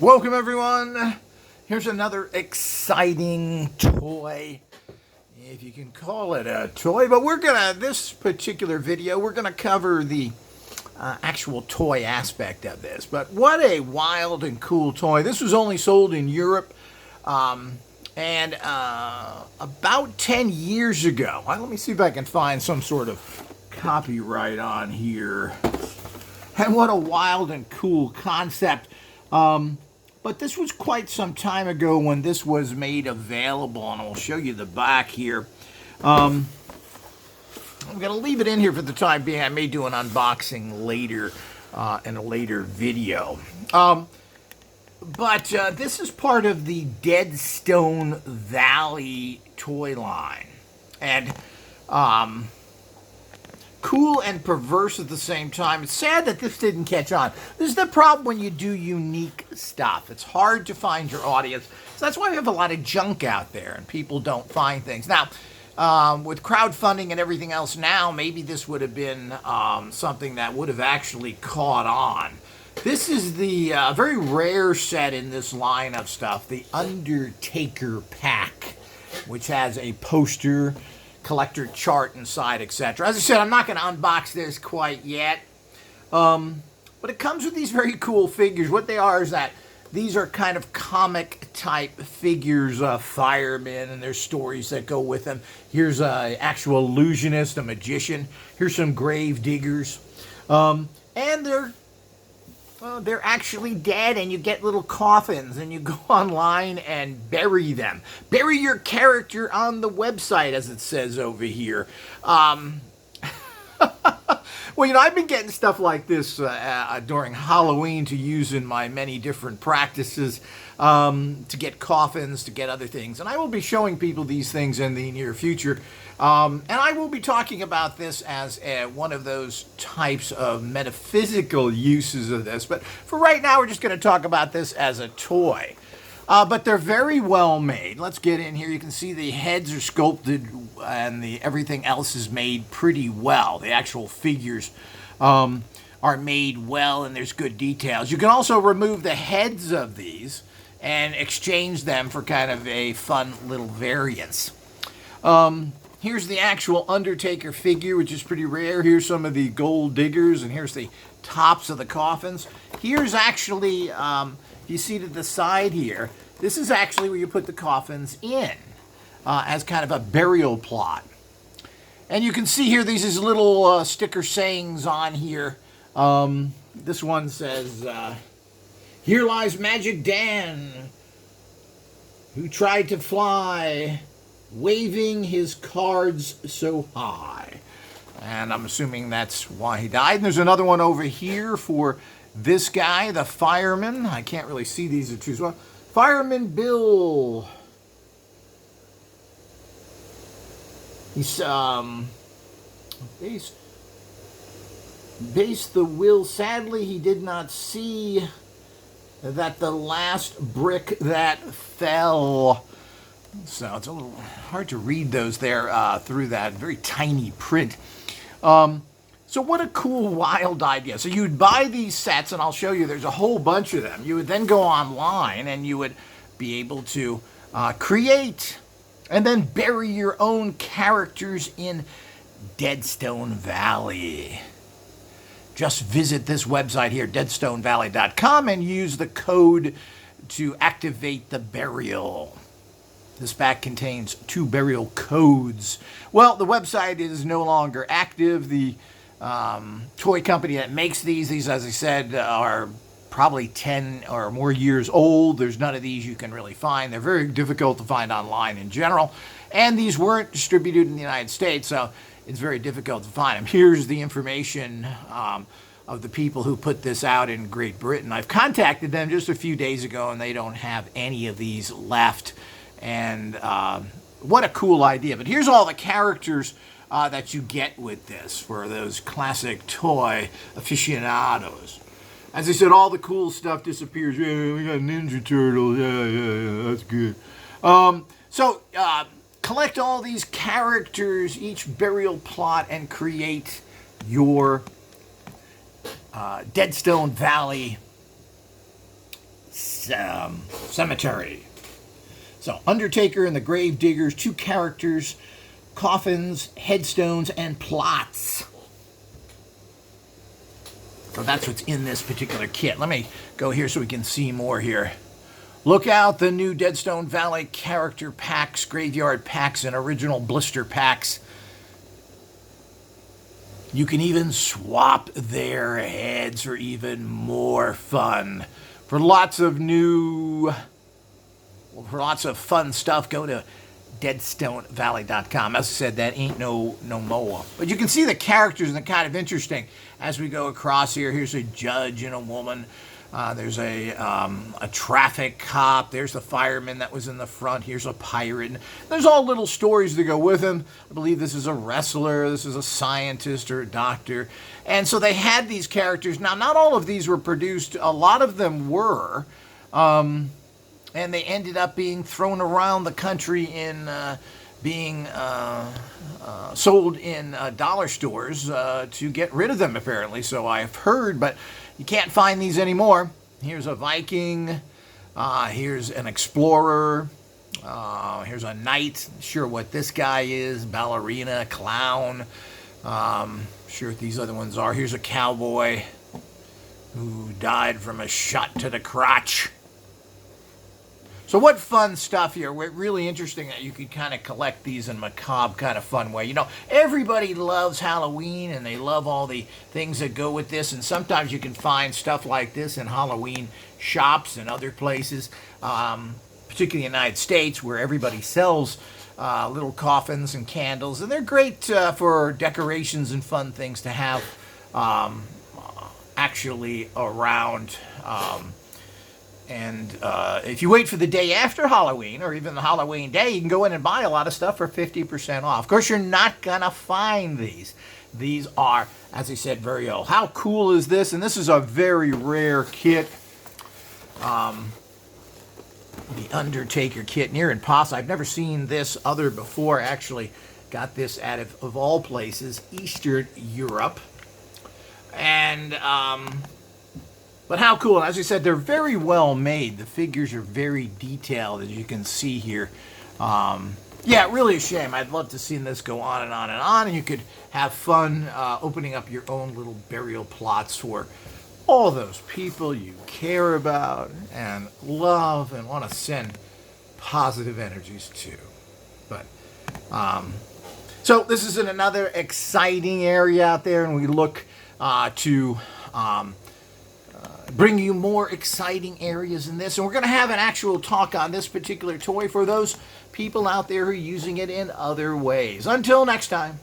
Welcome everyone. Here's another exciting toy, if you can call it a toy. But this particular video, we're gonna cover the actual toy aspect of this. But what a wild and cool toy. This was only sold in Europe, and about 10 years ago. Let me see if I can find some sort of copyright on here. And what a wild and cool concept. But this was quite some time ago when this was made available, and I'll show you the back here. I'm going to leave it in here for the time being. I may do an unboxing later in a later video. But this is part of the Deadstone Valley toy line. And cool and perverse at the same time. It's sad that this didn't catch on. This is the problem when you do unique stuff. It's hard to find your audience. So that's why we have a lot of junk out there and people don't find things. Now, with crowdfunding and everything else now, maybe this would have been something that would have actually caught on. This is the very rare set in this line of stuff, the Undertaker pack, which has a poster, collector chart inside, etc. As I said, I'm not going to unbox this quite yet, but it comes with these very cool figures. What they are is that these are kind of comic type figures, firemen, and there's stories that go with them. Here's an actual illusionist, a magician. Here's some grave diggers, and they're actually dead, and you get little coffins, and you go online and bury them. Bury your character on the website, as it says over here. Well, I've been getting stuff like this during Halloween to use in my many different practices, to get coffins, to get other things. And I will be showing people these things in the near future. And I will be talking about this as one of those types of metaphysical uses of this. But for right now, we're just going to talk about this as a toy. But they're very well made. Let's get in here. You can see the heads are sculpted and everything else is made pretty well. The actual figures are made well, and there's good details. You can also remove the heads of these and exchange them for kind of a fun little variance. Here's the actual Undertaker figure, which is pretty rare. Here's some of the gold diggers, and here's the tops of the coffins. Here's actually, you see to the side here, this is actually where you put the coffins in as kind of a burial plot. And you can see here, these little sticker sayings on here. This one says, "Here lies Magic Dan, who tried to fly, waving his cards so high." And I'm assuming that's why he died. And there's another one over here for this guy, the fireman. I can't really see these are too well. Fireman Bill. He's base the will. Sadly, he did not see that the last brick that fell. So it's a little hard to read those there through that very tiny print. So what a cool, wild idea. So you'd buy these sets, and I'll show you there's a whole bunch of them. You would then go online, and you would be able to create and then bury your own characters in Deadstone Valley. Just visit this website here, deadstonevalley.com, and use the code to activate the burial. This pack contains 2 burial codes. Well, the website is no longer active. The toy company that makes these, as I said, are probably 10 or more years old. There's none of these you can really find. They're very difficult to find online in general. And these weren't distributed in the United States, so it's very difficult to find them. Here's the information of the people who put this out in Great Britain. I've contacted them just a few days ago, and they don't have any of these left. And what a cool idea. But here's all the characters that you get with this for those classic toy aficionados. As I said, all the cool stuff disappears. Yeah, we got Ninja Turtles. Yeah, that's good. So collect all these characters, each burial plot, and create your Deadstone Valley cemetery. So, Undertaker and the Grave Diggers, 2 characters, coffins, headstones, and plots. So that's what's in this particular kit. Let me go here so we can see more here. Look out, the new Deadstone Valley character packs, graveyard packs, and original blister packs. You can even swap their heads for even more fun. For lots of fun stuff, go to DeadstoneValley.com. As I said, that ain't no moa. But you can see the characters, and they're kind of interesting as we go across here. Here's a judge and a woman. There's a traffic cop. There's the fireman that was in the front. Here's a pirate. There's all little stories to go with him. I believe this is a wrestler. This is a scientist or a doctor. And so they had these characters. Now, not all of these were produced. A lot of them were. And they ended up being thrown around the country in being sold in dollar stores to get rid of them, apparently. So I've heard, but you can't find these anymore. Here's a Viking. Here's an explorer. Here's a knight. Sure what this guy is. Ballerina, clown. Sure what these other ones are. Here's a cowboy who died from a shot to the crotch. So what fun stuff here. Really interesting that you could kind of collect these in a macabre kind of fun way. You know, everybody loves Halloween, and they love all the things that go with this. And sometimes you can find stuff like this in Halloween shops and other places, particularly in the United States, where everybody sells little coffins and candles. And they're great for decorations and fun things to have actually around. And if you wait for the day after Halloween, or even the Halloween day, you can go in and buy a lot of stuff for 50% off. Of course, you're not going to find these. These are, as I said, very old. How cool is this? And this is a very rare kit. The Undertaker kit, near impossible. I've never seen this other before. Actually, got this out of all places, Eastern Europe. And but how cool. As I said, they're very well made. The figures are very detailed, as you can see here. Yeah, really a shame. I'd love to see this go on and on and on, and you could have fun opening up your own little burial plots for all those people you care about and love and want to send positive energies to. But so this is in another exciting area out there, and we look to bring you more exciting areas in this. And we're going to have an actual talk on this particular toy for those people out there who are using it in other ways. Until next time.